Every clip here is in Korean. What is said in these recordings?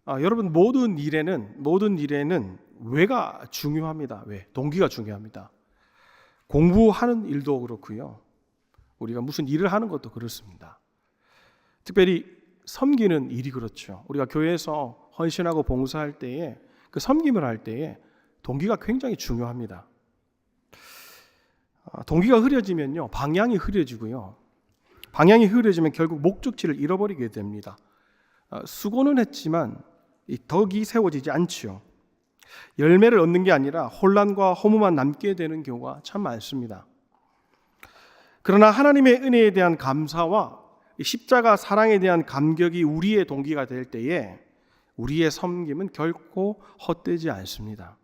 여러분 모든 일에는 왜가 중요합니다. 왜? 동기가 중요합니다. 공부하는 일도 그렇고요. 우리가 무슨 일을 하는 것도 그렇습니다. 특별히 섬기는 일이 그렇죠. 우리가 교회에서 헌신하고 봉사할 때에 그 섬김을 할 때에 동기가 굉장히 중요합니다. 동기가 흐려지면요, 방향이 흐려지고요. 방향이 흐려지면 결국 목적지를 잃어버리게 됩니다. 수고는 했지만 이 덕이 세워지지 않지요. 열매를 얻는 게 아니라 혼란과 허무만 남게 되는 경우가 참 많습니다. 그러나 하나님의 은혜에 대한 감사와 십자가 사랑에 대한 감격이 우리의 동기가 될 때에 우리의 섬김은 결코 헛되지 않습니다.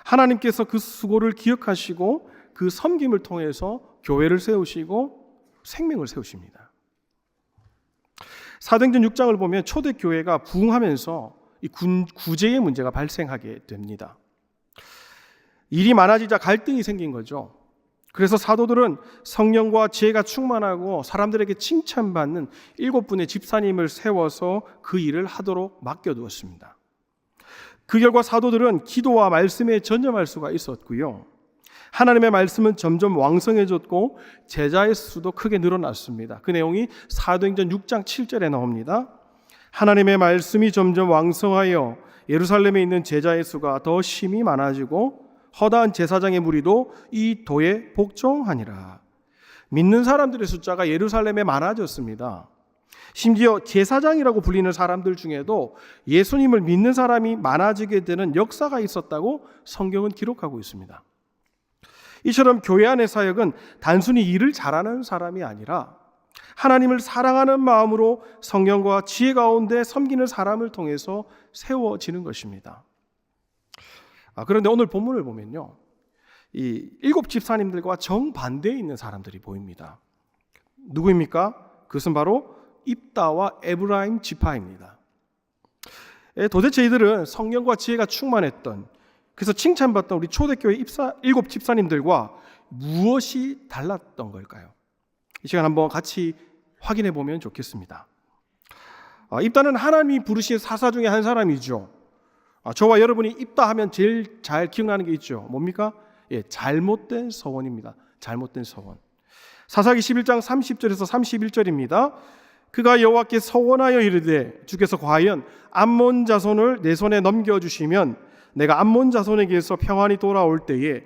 하나님께서 그 수고를 기억하시고 그 섬김을 통해서 교회를 세우시고 생명을 세우십니다. 사도행전 6장을 보면 초대교회가 부흥하면서 이 구제의 문제가 발생하게 됩니다. 일이 많아지자 갈등이 생긴 거죠. 그래서 사도들은 성령과 지혜가 충만하고 사람들에게 칭찬받는 7분의 집사님을 세워서 그 일을 하도록 맡겨두었습니다. 그 결과 사도들은 기도와 말씀에 전념할 수가 있었고요. 하나님의 말씀은 점점 왕성해졌고 제자의 수도 크게 늘어났습니다. 그 내용이 사도행전 6장 7절에 나옵니다. 하나님의 말씀이 점점 왕성하여 예루살렘에 있는 제자의 수가 더 심히 많아지고 허다한 제사장의 무리도 이 도에 복종하니라. 믿는 사람들의 숫자가 예루살렘에 많아졌습니다. 심지어 제사장이라고 불리는 사람들 중에도 예수님을 믿는 사람이 많아지게 되는 역사가 있었다고 성경은 기록하고 있습니다. 이처럼 교회 안의 사역은 단순히 일을 잘하는 사람이 아니라 하나님을 사랑하는 마음으로 성령과 지혜 가운데 섬기는 사람을 통해서 세워지는 것입니다. 그런데 오늘 본문을 보면요, 이 7 집사님들과 정반대에 있는 사람들이 보입니다. 누구입니까? 그것은 바로 입다와 에브라임 지파입니다. 도대체 이들은 성령과 지혜가 충만했던, 그래서 칭찬받던 우리 초대교회 7 집사님들과 무엇이 달랐던 걸까요? 이 시간 한번 같이 확인해 보면 좋겠습니다. 입다는 하나님이 부르신 사사 중에 한 사람이죠. 저와 여러분이 입다 하면 제일 잘 기억나는 게 있죠. 뭡니까? 잘못된 서원입니다. 잘못된 서원. 사사기 11장 30절에서 31절입니다. 그가 여호와께 서원하여 이르되 주께서 과연 암몬 자손을 내 손에 넘겨주시면 내가 암몬 자손에게서 평안히 돌아올 때에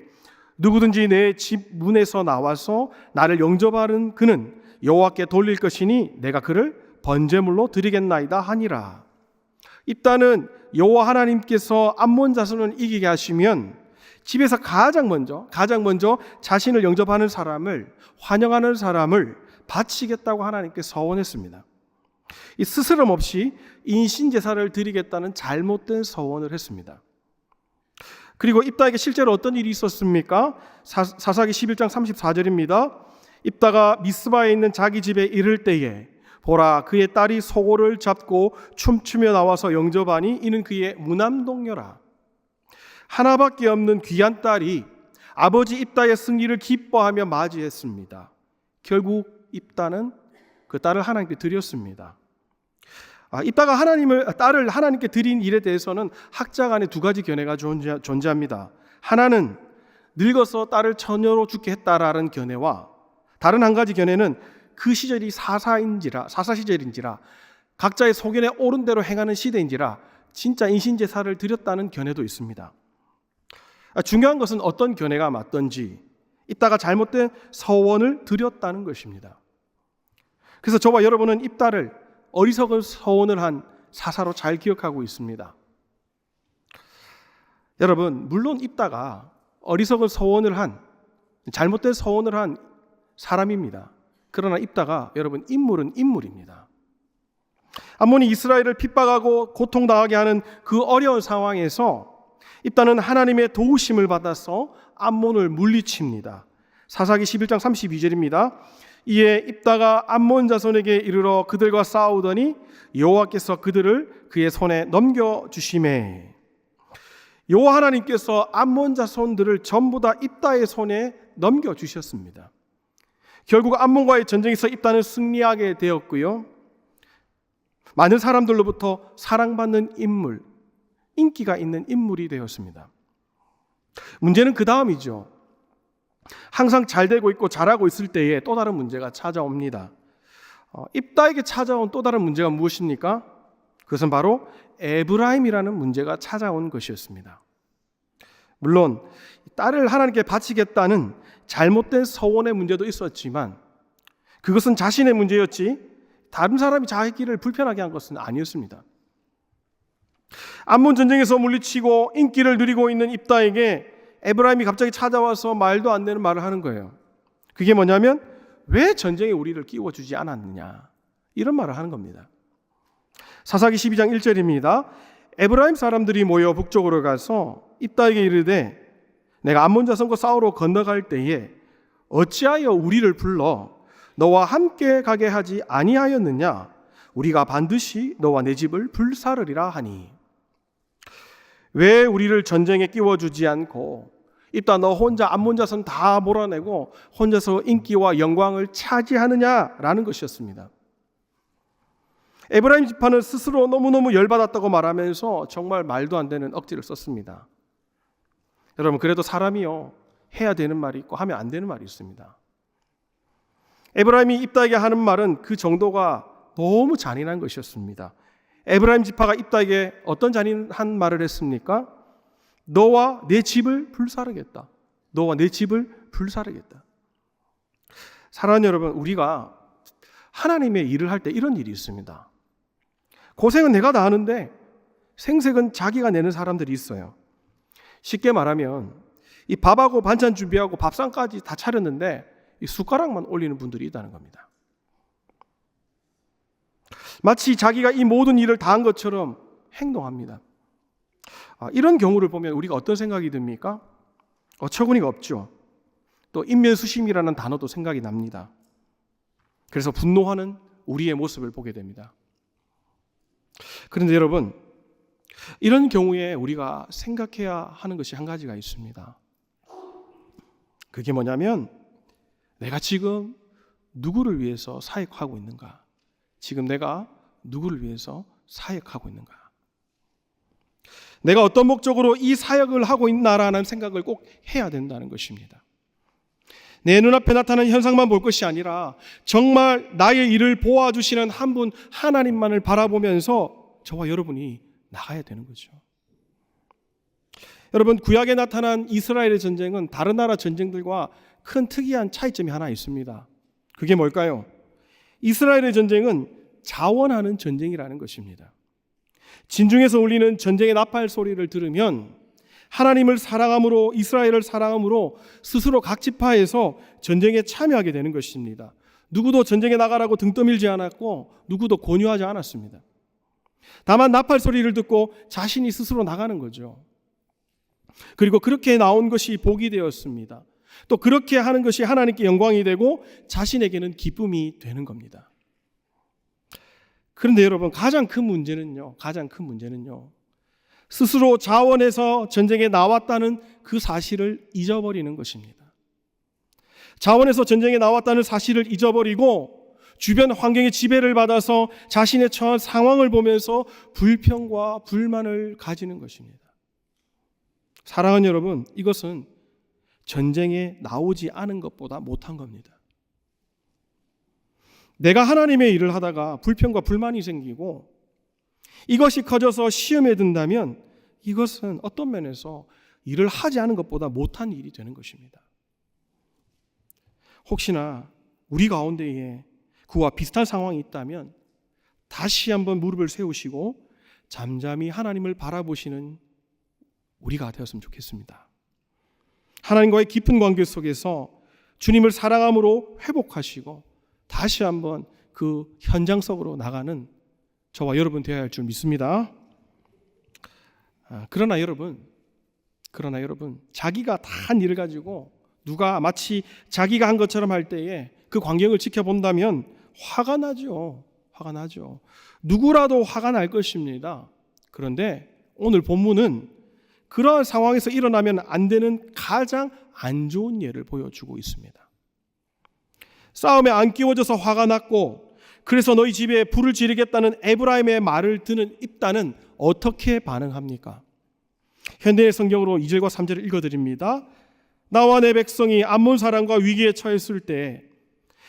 누구든지 내 집 문에서 나와서 나를 영접하는 그는 여호와께 돌릴 것이니 내가 그를 번제물로 드리겠나이다 하니라. 입다는 여호와 하나님께서 암몬 자손을 이기게 하시면 집에서 가장 먼저 자신을 영접하는 사람을, 환영하는 사람을 바치겠다고 하나님께 서원했습니다. 이 스스럼 없이 인신제사를 드리겠다는 잘못된 서원을 했습니다. 그리고 입다에게 실제로 어떤 일이 있었습니까? 사사기 11장 34절입니다. 입다가 미스바에 있는 자기 집에 이를 때에 보라, 그의 딸이 소고를 잡고 춤추며 나와서 영접하니 이는 그의 무남동녀라. 하나밖에 없는 귀한 딸이 아버지 입다의 승리를 기뻐하며 맞이했습니다. 결국 입다는 그 딸을 하나님께 드렸습니다. 입다가 딸을 하나님께 드린 일에 대해서는 학자 간에 2가지 견해가 존재합니다. 하나는 늙어서 딸을 처녀로 죽게 했다라는 견해와 다른 한 가지 견해는 그 시절이 사사 시절인지라 각자의 소견에 옳은 대로 행하는 시대인지라 진짜 인신제사를 드렸다는 견해도 있습니다. 중요한 것은 어떤 견해가 맞든지 입다가 잘못된 서원을 드렸다는 것입니다. 그래서 저와 여러분은 입다를 어리석은 서원을 한 사사로 잘 기억하고 있습니다. 여러분, 물론 입다가 어리석은 서원을 한, 잘못된 서원을 한 사람입니다. 그러나 입다가 여러분 인물은 인물입니다. 암몬이 이스라엘을 핍박하고 고통당하게 하는 그 어려운 상황에서 입다는 하나님의 도우심을 받아서 암몬을 물리칩니다. 사사기 11장 32절입니다. 이에 입다가 암몬 자손에게 이르러 그들과 싸우더니 여호와께서 그들을 그의 손에 넘겨주시매. 여호와 하나님께서 암몬 자손들을 전부 다 입다의 손에 넘겨주셨습니다. 결국 암몬과의 전쟁에서 입다는 승리하게 되었고요. 많은 사람들로부터 사랑받는 인물, 인기가 있는 인물이 되었습니다. 문제는 그 다음이죠. 항상 잘 되고 있고 잘하고 있을 때에 또 다른 문제가 찾아옵니다. 입다에게 찾아온 또 다른 문제가 무엇입니까? 그것은 바로 에브라임이라는 문제가 찾아온 것이었습니다. 물론 딸을 하나님께 바치겠다는 잘못된 서원의 문제도 있었지만 그것은 자신의 문제였지 다른 사람이 자기를 불편하게 한 것은 아니었습니다. 암몬 전쟁에서 물리치고 인기를 누리고 있는 입다에게 에브라임이 갑자기 찾아와서 말도 안 되는 말을 하는 거예요. 그게 뭐냐면 왜 전쟁에 우리를 끼워주지 않았느냐, 이런 말을 하는 겁니다. 사사기 12장 1절입니다. 에브라임 사람들이 모여 북쪽으로 가서 입다에게 이르되 내가 암몬 자손과 싸우러 건너갈 때에 어찌하여 우리를 불러 너와 함께 가게 하지 아니하였느냐, 우리가 반드시 너와 내 집을 불사르리라 하니. 왜 우리를 전쟁에 끼워주지 않고 입다 너 혼자 암몬 자손 다 몰아내고 혼자서 인기와 영광을 차지하느냐라는 것이었습니다. 에브라임 지파는 스스로 너무너무 열받았다고 말하면서 정말 말도 안 되는 억지를 썼습니다. 여러분, 그래도 사람이요, 해야 되는 말이 있고 하면 안 되는 말이 있습니다. 에브라임이 입다에게 하는 말은 그 정도가 너무 잔인한 것이었습니다. 에브라임 지파가 입다에게 어떤 잔인한 말을 했습니까? 너와 내 집을 불사르겠다. 너와 내 집을 불사르겠다. 사랑하는 여러분, 우리가 하나님의 일을 할 때 이런 일이 있습니다. 고생은 내가 다 하는데 생색은 자기가 내는 사람들이 있어요. 쉽게 말하면 이 밥하고 반찬 준비하고 밥상까지 다 차렸는데 이 숟가락만 올리는 분들이 있다는 겁니다. 마치 자기가 이 모든 일을 다 한 것처럼 행동합니다. 이런 경우를 보면 우리가 어떤 생각이 듭니까? 어처구니가 없죠. 또 인면수심이라는 단어도 생각이 납니다. 그래서 분노하는 우리의 모습을 보게 됩니다. 그런데 여러분, 이런 경우에 우리가 생각해야 하는 것이 한 가지가 있습니다. 그게 뭐냐면 내가 지금 누구를 위해서 사역하고 있는가? 지금 내가 누구를 위해서 사역하고 있는가? 내가 어떤 목적으로 이 사역을 하고 있나라는 생각을 꼭 해야 된다는 것입니다. 내 눈앞에 나타나는 현상만 볼 것이 아니라 정말 나의 일을 보아주시는 한 분 하나님만을 바라보면서 저와 여러분이 나가야 되는 거죠. 여러분, 구약에 나타난 이스라엘의 전쟁은 다른 나라 전쟁들과 큰 특이한 차이점이 하나 있습니다. 그게 뭘까요? 이스라엘의 전쟁은 자원하는 전쟁이라는 것입니다. 진중에서 울리는 전쟁의 나팔 소리를 들으면 하나님을 사랑함으로, 이스라엘을 사랑함으로 스스로 각 지파에서 전쟁에 참여하게 되는 것입니다. 누구도 전쟁에 나가라고 등 떠밀지 않았고 누구도 권유하지 않았습니다. 다만 나팔 소리를 듣고 자신이 스스로 나가는 거죠. 그리고 그렇게 나온 것이 복이 되었습니다. 또 그렇게 하는 것이 하나님께 영광이 되고 자신에게는 기쁨이 되는 겁니다. 그런데 여러분, 가장 큰 문제는요, 스스로 자원해서 전쟁에 나왔다는 그 사실을 잊어버리는 것입니다. 자원해서 전쟁에 나왔다는 사실을 잊어버리고 주변 환경의 지배를 받아서 자신의 처한 상황을 보면서 불평과 불만을 가지는 것입니다. 사랑하는 여러분, 이것은 전쟁에 나오지 않은 것보다 못한 겁니다. 내가 하나님의 일을 하다가 불평과 불만이 생기고 이것이 커져서 시험에 든다면 이것은 어떤 면에서 일을 하지 않은 것보다 못한 일이 되는 것입니다. 혹시나 우리 가운데에 그와 비슷한 상황이 있다면 다시 한번 무릎을 세우시고 잠잠히 하나님을 바라보시는 우리가 되었으면 좋겠습니다. 하나님과의 깊은 관계 속에서 주님을 사랑함으로 회복하시고 다시 한번 그 현장 속으로 나가는 저와 여러분 되어야 할 줄 믿습니다. 그러나 여러분, 자기가 다 한 일을 가지고 누가 마치 자기가 한 것처럼 할 때에 그 광경을 지켜본다면 화가 나죠. 누구라도 화가 날 것입니다. 그런데 오늘 본문은 그러한 상황에서 일어나면 안 되는 가장 안 좋은 예를 보여주고 있습니다. 싸움에 안 끼워져서 화가 났고 그래서 너희 집에 불을 지르겠다는 에브라임의 말을 듣는 입다는 어떻게 반응합니까? 현대의 성경으로 2절과 3절을 읽어드립니다. 나와 내 백성이 암몬 사람과 위기에 처했을 때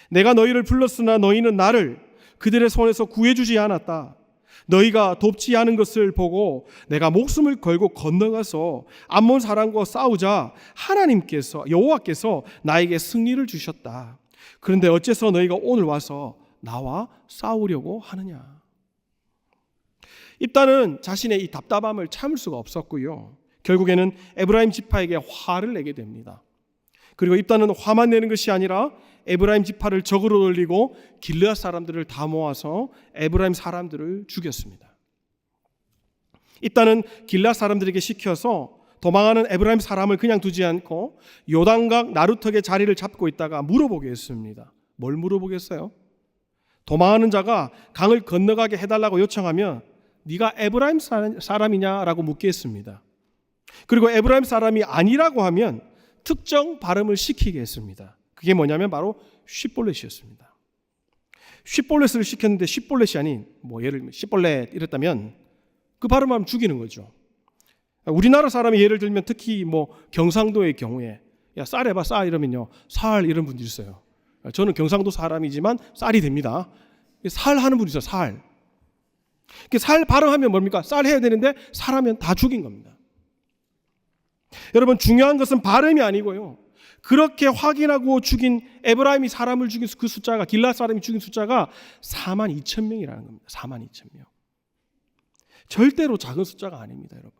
내가 너희를 불렀으나 너희는 나를 그들의 손에서 구해주지 않았다. 너희가 돕지 않은 것을 보고 내가 목숨을 걸고 건너가서 암몬 사람과 싸우자 하나님께서 여호와께서 나에게 승리를 주셨다. 그런데 어째서 너희가 오늘 와서 나와 싸우려고 하느냐? 입다는 자신의 이 답답함을 참을 수가 없었고요. 결국에는 에브라임 지파에게 화를 내게 됩니다. 그리고 입다는 화만 내는 것이 아니라 에브라임 지파를 적으로 돌리고 길르앗 사람들을 다 모아서 에브라임 사람들을 죽였습니다. 입다는 길르앗 사람들에게 시켜서 도망하는 에브라임 사람을 그냥 두지 않고 요단강 나루턱의 자리를 잡고 있다가 물어보게 했습니다. 뭘 물어보겠어요? 도망하는 자가 강을 건너가게 해달라고 요청하면 네가 에브라임 사람이냐라고 묻겠습니다. 그리고 에브라임 사람이 아니라고 하면 특정 발음을 시키게 했습니다. 그게 뭐냐면 바로 쉿볼렛이었습니다. 쉿볼렛을 시켰는데 쉿볼렛이 아닌 예를 들면 쉿볼렛 이랬다면 그 발음하면 죽이는 거죠. 우리나라 사람이 예를 들면 특히 경상도의 경우에 야 쌀 해봐 쌀 이러면요 살 이런 분들이 있어요. 저는 경상도 사람이지만 쌀이 됩니다. 살 하는 분이 있어요. 살 발음하면 뭡니까? 쌀 해야 되는데 살 하면 다 죽인 겁니다. 여러분 중요한 것은 발음이 아니고요. 그렇게 확인하고 죽인 에브라임이 사람을 죽인 그 숫자가 길르앗 사람이 죽인 숫자가 42,000명이라는 겁니다. 42,000명. 절대로 작은 숫자가 아닙니다, 여러분.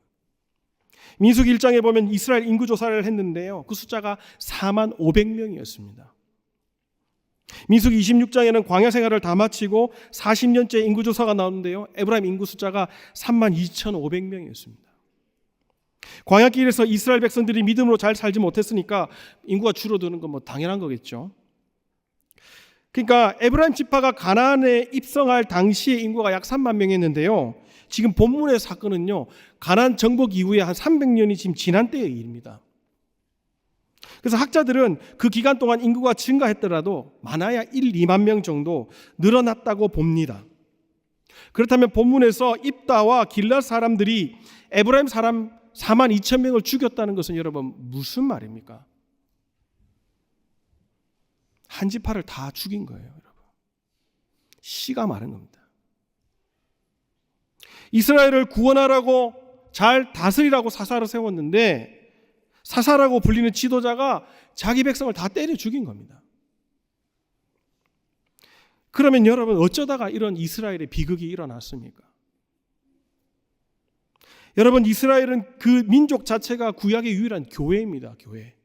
민수기 1장에 보면 이스라엘 인구 조사를 했는데요. 그 숫자가 45,000명이었습니다. 민수기 26장에는 광야 생활을 다 마치고 40년째 인구 조사가 나오는데요. 에브라임 인구 숫자가 32,500명이었습니다. 광야길에서 이스라엘 백성들이 믿음으로 잘 살지 못했으니까 인구가 줄어드는 건 당연한 거겠죠. 그러니까 에브라임 지파가 가나안에 입성할 당시의 인구가 약 3만 명이었는데요. 지금 본문의 사건은요. 가나안 정복 이후에 한 300년이 지금 지난 때의 일입니다. 그래서 학자들은 그 기간 동안 인구가 증가했더라도 많아야 1, 2만 명 정도 늘어났다고 봅니다. 그렇다면 본문에서 입다와 길르앗 사람들이 에브라임 사람 42,000명을 죽였다는 것은 여러분 무슨 말입니까? 한 지파를 다 죽인 거예요, 여러분. 씨가 마른 겁니다. 이스라엘을 구원하라고 잘 다스리라고 사사를 세웠는데 사사라고 불리는 지도자가 자기 백성을 다 때려 죽인 겁니다. 그러면 여러분 어쩌다가 이런 이스라엘의 비극이 일어났습니까? 여러분 이스라엘은 그 민족 자체가 구약의 유일한 교회입니다. 교회.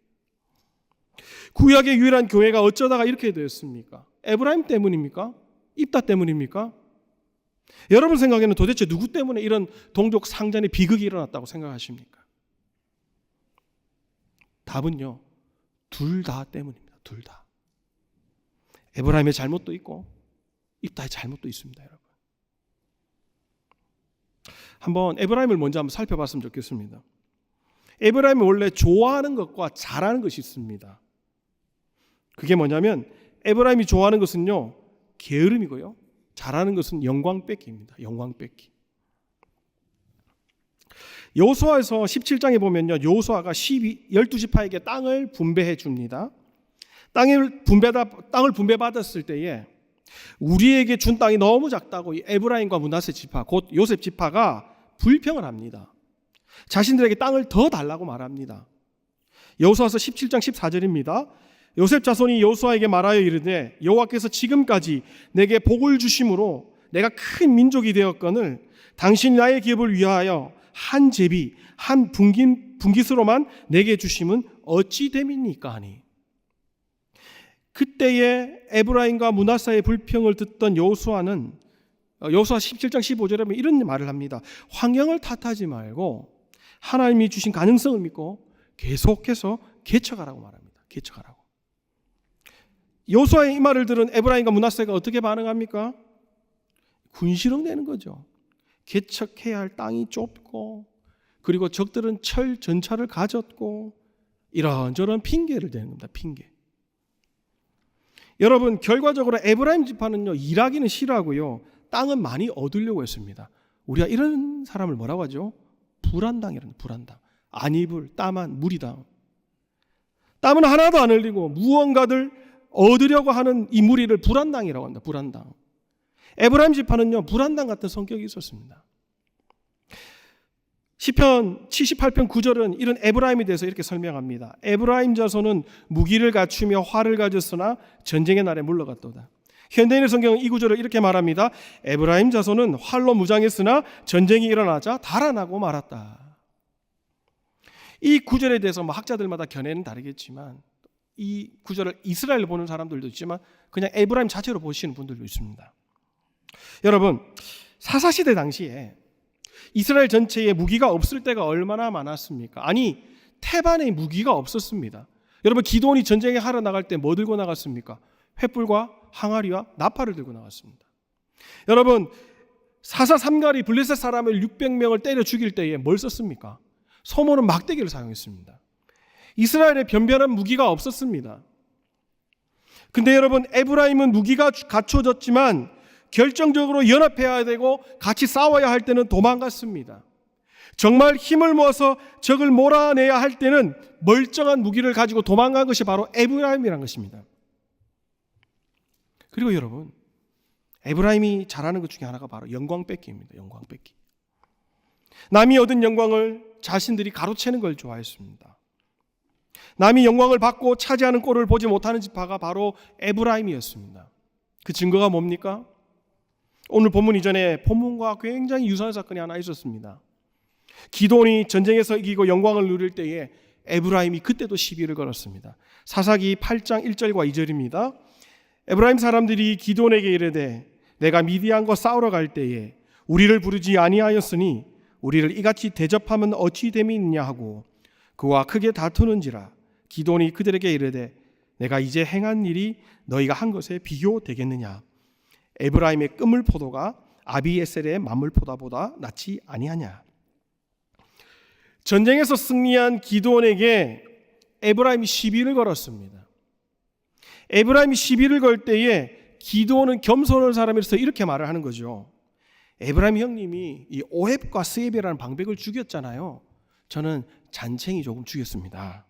구약의 유일한 교회가 어쩌다가 이렇게 되었습니까? 에브라임 때문입니까? 입다 때문입니까? 여러분 생각에는 도대체 누구 때문에 이런 동족 상잔의 비극이 일어났다고 생각하십니까? 답은요. 둘 다 때문입니다. 둘 다. 에브라임의 잘못도 있고 입다의 잘못도 있습니다. 여러분. 한번 에브라임을 먼저 한번 살펴봤으면 좋겠습니다. 에브라임이 원래 좋아하는 것과 잘하는 것이 있습니다. 그게 뭐냐면 에브라임이 좋아하는 것은요. 게으름이고요. 잘하는 것은 영광 뺏기입니다. 영광 뺏기. 여호수아에서 17장에 보면요. 여호수아가 12지파에게 땅을 분배해 줍니다. 땅을 분배받았을 때에 우리에게 준 땅이 너무 작다고 에브라임과 므낫세 지파, 곧 요셉 지파가 불평을 합니다. 자신들에게 땅을 더 달라고 말합니다. 여호수아서 17장 14절입니다. 요셉 자손이 여호수아에게 말하여 이르되 여호와께서 지금까지 내게 복을 주심으로 내가 큰 민족이 되었거늘 당신이 나의 기업을 위하여 한 제비 한 분깃으로만 내게 주심은 어찌 됨입니까 하니. 그때의 에브라임과 므낫세의 불평을 듣던 여호수아는 여호수아 17장 15절에 보면 이런 말을 합니다. 환경을 탓하지 말고 하나님이 주신 가능성을 믿고 계속해서 개척하라고 말합니다. 개척하라고. 여호수아의 이 말을 들은 에브라임과 므낫세가 어떻게 반응합니까? 군시렁 내는 거죠. 개척해야 할 땅이 좁고 그리고 적들은 철 전차를 가졌고 이런저런 핑계를 대는 겁니다. 핑계. 여러분, 결과적으로 에브라임 지파는요, 일하기는 싫어하고요, 땅은 많이 얻으려고 했습니다. 우리가 이런 사람을 뭐라고 하죠? 불안당이라는, 불안당. 안이불, 땀한, 무리당. 땀은 하나도 안 흘리고 무언가를 얻으려고 하는 이 무리를 불안당이라고 합니다. 불안당. 에브라임 지파는요, 불안당 같은 성격이 있었습니다. 시편 78편 9절은 이런 에브라임에 대해서 이렇게 설명합니다. 에브라임 자손은 무기를 갖추며 활을 가졌으나 전쟁의 날에 물러갔도다. 현대인의 성경은 이 구절을 이렇게 말합니다. 에브라임 자손은 활로 무장했으나 전쟁이 일어나자 달아나고 말았다. 이 구절에 대해서 학자들마다 견해는 다르겠지만, 이 구절을 이스라엘로 보는 사람들도 있지만 그냥 에브라임 자체로 보시는 분들도 있습니다. 여러분, 사사시대 당시에 이스라엘 전체에 무기가 없을 때가 얼마나 많았습니까? 아니, 태반에 무기가 없었습니다. 여러분, 기드온이 전쟁에 하러 나갈 때 뭐 들고 나갔습니까? 횃불과 항아리와 나팔을 들고 나갔습니다. 여러분, 사사 삼갈이 블레셋 사람을 600명을 때려 죽일 때에 뭘 썼습니까? 소모는 막대기를 사용했습니다. 이스라엘에 변변한 무기가 없었습니다. 근데 여러분, 에브라임은 무기가 갖춰졌지만 결정적으로 연합해야 되고 같이 싸워야 할 때는 도망갔습니다. 정말 힘을 모아서 적을 몰아내야 할 때는 멀쩡한 무기를 가지고 도망간 것이 바로 에브라임이라는 것입니다. 그리고 여러분, 에브라임이 잘하는 것 중에 하나가 바로 영광 뺏기입니다. 영광 뺏기. 남이 얻은 영광을 자신들이 가로채는 걸 좋아했습니다. 남이 영광을 받고 차지하는 꼴을 보지 못하는 지파가 바로 에브라임이었습니다. 그 증거가 뭡니까? 오늘 본문 이전에 본문과 굉장히 유사한 사건이 하나 있었습니다. 기드온이 전쟁에서 이기고 영광을 누릴 때에 에브라임이 그때도 시비를 걸었습니다. 사사기 8장 1절과 2절입니다. 에브라임 사람들이 기드온에게 이르되 내가 미디안과 싸우러 갈 때에 우리를 부르지 아니하였으니 우리를 이같이 대접하면 어찌 됨이 있냐 하고 그와 크게 다투는지라. 기드온이 그들에게 이르되 내가 이제 행한 일이 너희가 한 것에 비교되겠느냐. 에브라임의 끄물 포도가 아비에셀의 만물 포도보다 낫지 아니하냐. 전쟁에서 승리한 기드온에게 에브라임이 시비를 걸었습니다. 에브라임이 시비를 걸 때에 기드온은 겸손한 사람이라서 이렇게 말을 하는 거죠. 에브라임 형님이 이 오헵과 스엡이라는 방백을 죽였잖아요. 저는 잔챙이 조금 죽였습니다.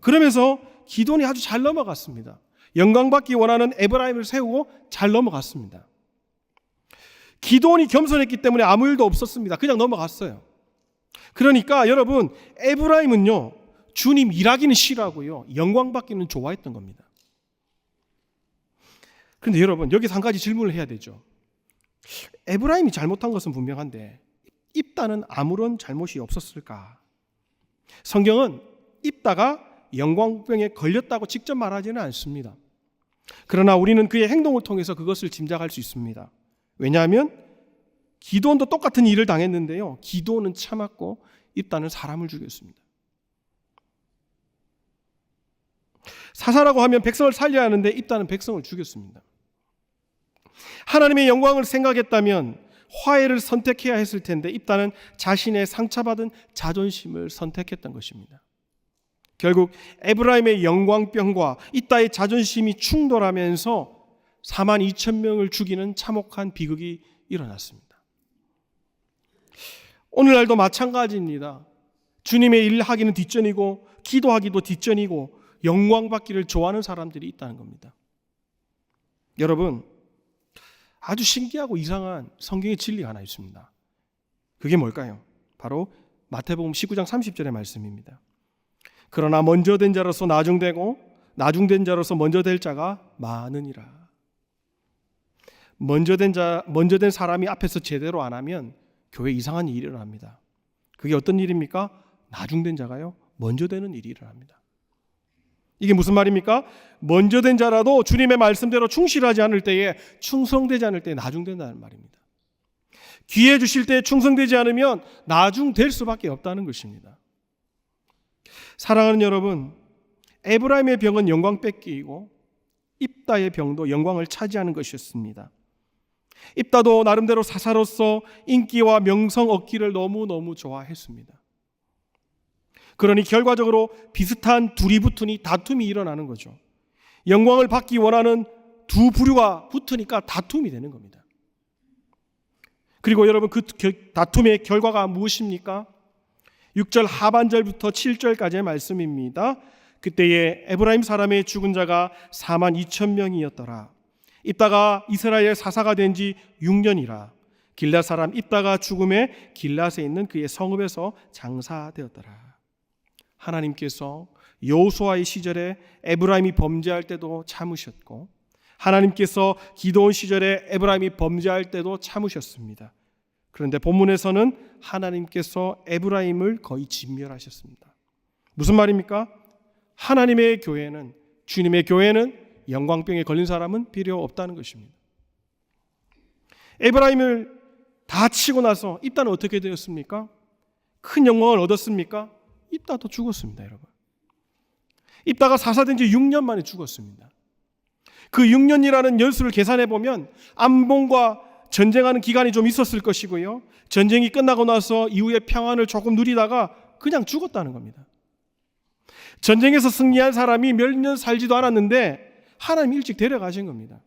그러면서 기드온이 아주 잘 넘어갔습니다. 영광받기 원하는 에브라임을 세우고 잘 넘어갔습니다. 기드온이 겸손했기 때문에 아무 일도 없었습니다. 그냥 넘어갔어요. 그러니까 여러분, 에브라임은요, 주님 일하기는 싫어하고요, 영광받기는 좋아했던 겁니다. 그런데 여러분, 여기서 한 가지 질문을 해야 되죠. 에브라임이 잘못한 것은 분명한데 입다는 아무런 잘못이 없었을까? 성경은 입다가 영광병에 걸렸다고 직접 말하지는 않습니다. 그러나 우리는 그의 행동을 통해서 그것을 짐작할 수 있습니다. 왜냐하면 기드온도 똑같은 일을 당했는데요, 기드온은 참았고 입다는 사람을 죽였습니다. 사사라고 하면 백성을 살려야 하는데 입다는 백성을 죽였습니다. 하나님의 영광을 생각했다면 화해를 선택해야 했을 텐데 입다는 자신의 상처받은 자존심을 선택했던 것입니다. 결국 에브라임의 영광병과 입다의 자존심이 충돌하면서 42,000명을 죽이는 참혹한 비극이 일어났습니다. 오늘날도 마찬가지입니다. 주님의 일을 하기는 뒷전이고 기도하기도 뒷전이고 영광받기를 좋아하는 사람들이 있다는 겁니다. 여러분, 아주 신기하고 이상한 성경의 진리가 하나 있습니다. 그게 뭘까요? 바로 마태복음 19장 30절의 말씀입니다. 그러나 먼저 된 자로서 나중되고 나중된 자로서 먼저 될 자가 많으니라. 먼저 된 사람이 앞에서 제대로 안 하면 교회에 이상한 일이 일어납니다. 그게 어떤 일입니까? 나중된 자가요, 먼저 되는 일이 일어납니다. 이게 무슨 말입니까? 먼저 된 자라도 주님의 말씀대로 충실하지 않을 때에, 충성되지 않을 때에 나중된다는 말입니다. 기회 주실 때에 충성되지 않으면 나중될 수밖에 없다는 것입니다. 사랑하는 여러분, 에브라임의 병은 영광 뺏기고 입다의 병도 영광을 차지하는 것이었습니다. 입다도 나름대로 사사로서 인기와 명성 얻기를 너무너무 좋아했습니다. 그러니 결과적으로 비슷한 둘이 붙으니 다툼이 일어나는 거죠. 영광을 받기 원하는 두 부류가 붙으니까 다툼이 되는 겁니다. 그리고 여러분, 그 다툼의 결과가 무엇입니까? 6절 하반절부터 7절까지의 말씀입니다. 그때에 에브라임 사람의 죽은 자가 42,000명이었더라. 입다가 이스라엘 사사가 된 지 6년이라. 길앗 사람 입다가 죽음에 길앗에 있는 그의 성읍에서 장사되었더라. 하나님께서 여호수아의 시절에 에브라임이 범죄할 때도 참으셨고, 하나님께서 기드온 시절에 에브라임이 범죄할 때도 참으셨습니다. 그런데 본문에서는 하나님께서 에브라임을 거의 진멸하셨습니다. 무슨 말입니까? 하나님의 교회는, 주님의 교회는 영광병에 걸린 사람은 필요 없다는 것입니다. 에브라임을 다 치고 나서 입다는 어떻게 되었습니까? 큰 영광을 얻었습니까? 입다도 죽었습니다, 여러분. 입다가 사사된 지 6년 만에 죽었습니다. 그 6년이라는 연수를 계산해 보면 암몬과 전쟁하는 기간이 좀 있었을 것이고요, 전쟁이 끝나고 나서 이후에 평안을 조금 누리다가 그냥 죽었다는 겁니다. 전쟁에서 승리한 사람이 몇 년 살지도 않았는데 하나님이 일찍 데려가신 겁니다.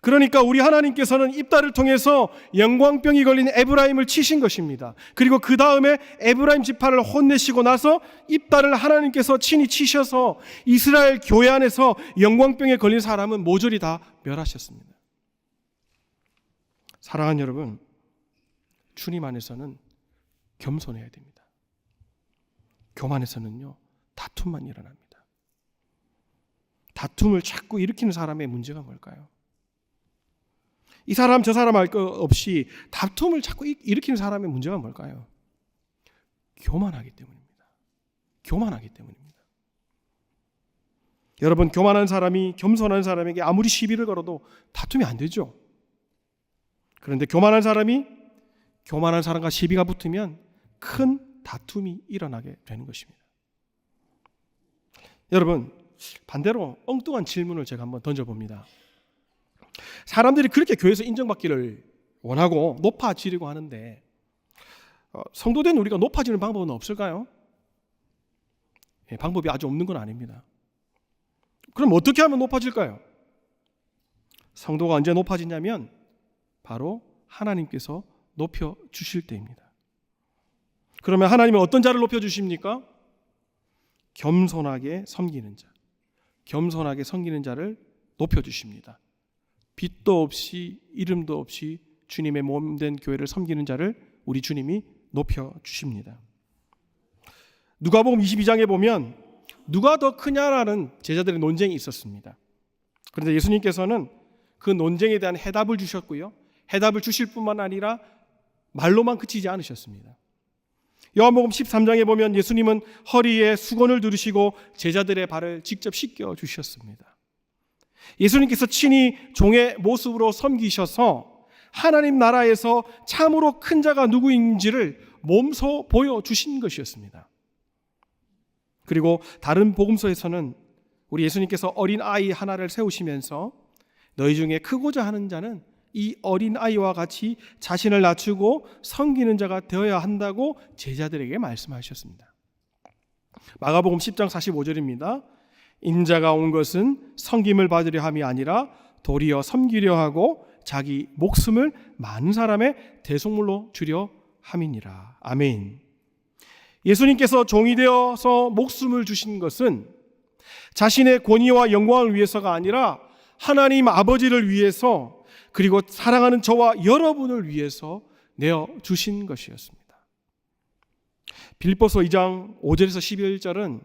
그러니까 우리 하나님께서는 입다를 통해서 영광병이 걸린 에브라임을 치신 것입니다. 그리고 그 다음에 에브라임 지파를 혼내시고 나서 입다를 하나님께서 친히 치셔서 이스라엘 교회 안에서 영광병에 걸린 사람은 모조리 다 멸하셨습니다. 사랑하는 여러분, 주님 안에서는 겸손해야 됩니다. 교만에서는요, 다툼만 일어납니다. 다툼을 자꾸 일으키는 사람의 문제가 뭘까요? 이 사람 저 사람 할 것 없이 다툼을 자꾸 일으키는 사람의 문제가 뭘까요? 교만하기 때문입니다. 교만하기 때문입니다. 여러분, 교만한 사람이 겸손한 사람에게 아무리 시비를 걸어도 다툼이 안 되죠. 그런데 교만한 사람이 교만한 사람과 시비가 붙으면 큰 다툼이 일어나게 되는 것입니다. 여러분, 반대로 엉뚱한 질문을 제가 한번 던져봅니다. 사람들이 그렇게 교회에서 인정받기를 원하고 높아지려고 하는데 성도된 우리가 높아지는 방법은 없을까요? 방법이 아주 없는 건 아닙니다. 그럼 어떻게 하면 높아질까요? 성도가 언제 높아지냐면 바로 하나님께서 높여주실 때입니다. 그러면 하나님은 어떤 자를 높여주십니까? 겸손하게 섬기는 자, 겸손하게 섬기는 자를 높여주십니다. 빛도 없이 이름도 없이 주님의 몸된 교회를 섬기는 자를 우리 주님이 높여주십니다. 누가복음 22장에 보면 누가 더 크냐라는 제자들의 논쟁이 있었습니다. 그런데 예수님께서는 그 논쟁에 대한 해답을 주셨고요, 해답을 주실 뿐만 아니라 말로만 그치지 않으셨습니다. 요한복음 13장에 보면 예수님은 허리에 수건을 두르시고 제자들의 발을 직접 씻겨 주셨습니다. 예수님께서 친히 종의 모습으로 섬기셔서 하나님 나라에서 참으로 큰 자가 누구인지를 몸소 보여주신 것이었습니다. 그리고 다른 복음서에서는 우리 예수님께서 어린 아이 하나를 세우시면서 너희 중에 크고자 하는 자는 이 어린 아이와 같이 자신을 낮추고 섬기는 자가 되어야 한다고 제자들에게 말씀하셨습니다. 마가복음 10장 45절입니다. 인자가 온 것은 섬김을 받으려 함이 아니라 도리어 섬기려 하고 자기 목숨을 많은 사람의 대속물로 주려 함이니라. 아멘. 예수님께서 종이 되어서 목숨을 주신 것은 자신의 권위와 영광을 위해서가 아니라 하나님 아버지를 위해서, 그리고 사랑하는 저와 여러분을 위해서 내어주신 것이었습니다. 빌립보서 2장 5절에서 11절은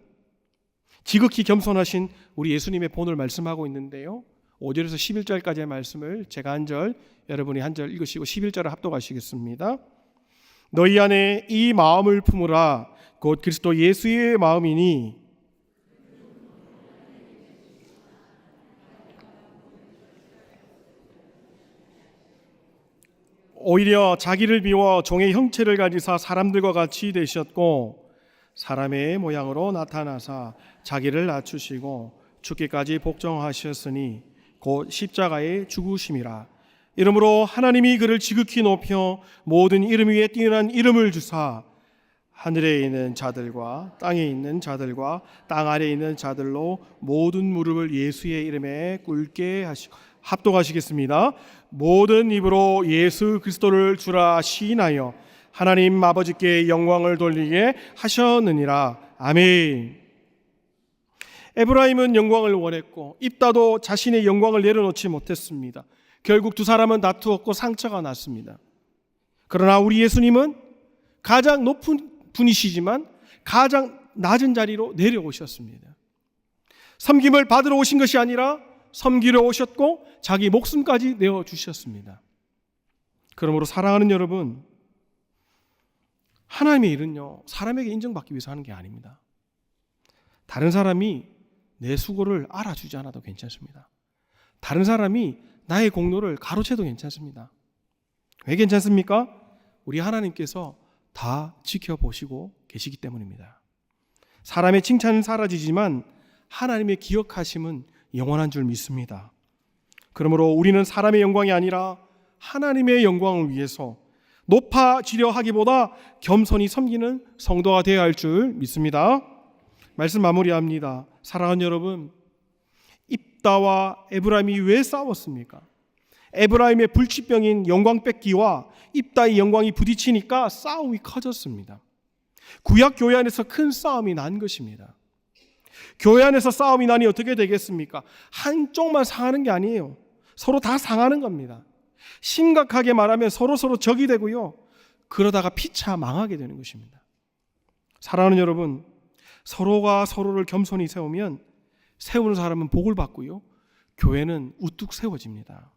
지극히 겸손하신 우리 예수님의 본을 말씀하고 있는데요, 5절에서 11절까지의 말씀을 제가 한 절, 여러분이 한 절 읽으시고 11절을 합독하시겠습니다. 너희 안에 이 마음을 품으라. 곧 그리스도 예수의 마음이니 오히려 자기를 비워 종의 형체를 가지사 사람들과 같이 되셨고 사람의 모양으로 나타나사 자기를 낮추시고 죽기까지 복종하셨으니 곧 십자가의 죽으심이라. 이러므로 하나님이 그를 지극히 높여 모든 이름 위에 뛰어난 이름을 주사 하늘에 있는 자들과 땅에 있는 자들과 땅 아래에 있는 자들로 모든 무릎을 예수의 이름에 꿇게 하시고 합독하시겠습니다. 모든 입으로 예수 그리스도를 주라 시인하여 하나님 아버지께 영광을 돌리게 하셨느니라. 아멘. 에브라임은 영광을 원했고 입다도 자신의 영광을 내려놓지 못했습니다. 결국 두 사람은 다투었고 상처가 났습니다. 그러나 우리 예수님은 가장 높은 분이시지만 가장 낮은 자리로 내려오셨습니다. 섬김을 받으러 오신 것이 아니라 섬기러 오셨고 자기 목숨까지 내어주셨습니다. 그러므로 사랑하는 여러분, 하나님의 일은요, 사람에게 인정받기 위해서 하는 게 아닙니다. 다른 사람이 내 수고를 알아주지 않아도 괜찮습니다. 다른 사람이 나의 공로를 가로채도 괜찮습니다. 왜 괜찮습니까? 우리 하나님께서 다 지켜보시고 계시기 때문입니다. 사람의 칭찬은 사라지지만 하나님의 기억하심은 영원한 줄 믿습니다. 그러므로 우리는 사람의 영광이 아니라 하나님의 영광을 위해서 높아지려 하기보다 겸손히 섬기는 성도가 되어야 할 줄 믿습니다. 말씀 마무리합니다. 사랑하는 여러분, 입다와 에브라임이 왜 싸웠습니까? 에브라임의 불치병인 영광 뺏기와 입다의 영광이 부딪히니까 싸움이 커졌습니다. 구약 교회 안에서 큰 싸움이 난 것입니다. 교회 안에서 싸움이 나니 어떻게 되겠습니까? 한쪽만 상하는 게 아니에요. 서로 다 상하는 겁니다. 심각하게 말하면 서로 적이 되고요. 그러다가 피차 망하게 되는 것입니다. 사랑하는 여러분, 서로가 서로를 겸손히 세우면 세우는 사람은 복을 받고요. 교회는 우뚝 세워집니다.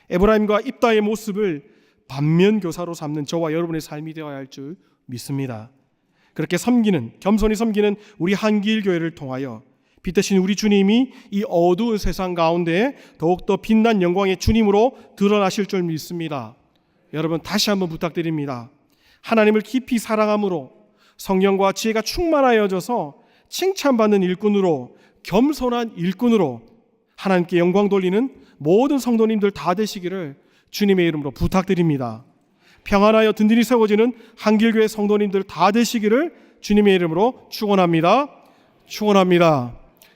에브라임과 입다의 모습을 반면교사로 삼는 저와 여러분의 삶이 되어야 할 줄 믿습니다. 그렇게 겸손히 섬기는 우리 한길교회를 통하여 빛대신 우리 주님이 이 어두운 세상 가운데 더욱더 빛난 영광의 주님으로 드러나실 줄 믿습니다. 여러분, 다시 한번 부탁드립니다. 하나님을 깊이 사랑함으로 성령과 지혜가 충만하여져서 칭찬받는 일꾼으로, 겸손한 일꾼으로 하나님께 영광 돌리는 모든 성도님들 다 되시기를 주님의 이름으로 부탁드립니다. 평안하여 든든히 세워지는 한길교회 성도님들 다 되시기를 주님의 이름으로 축원합니다. 축원합니다.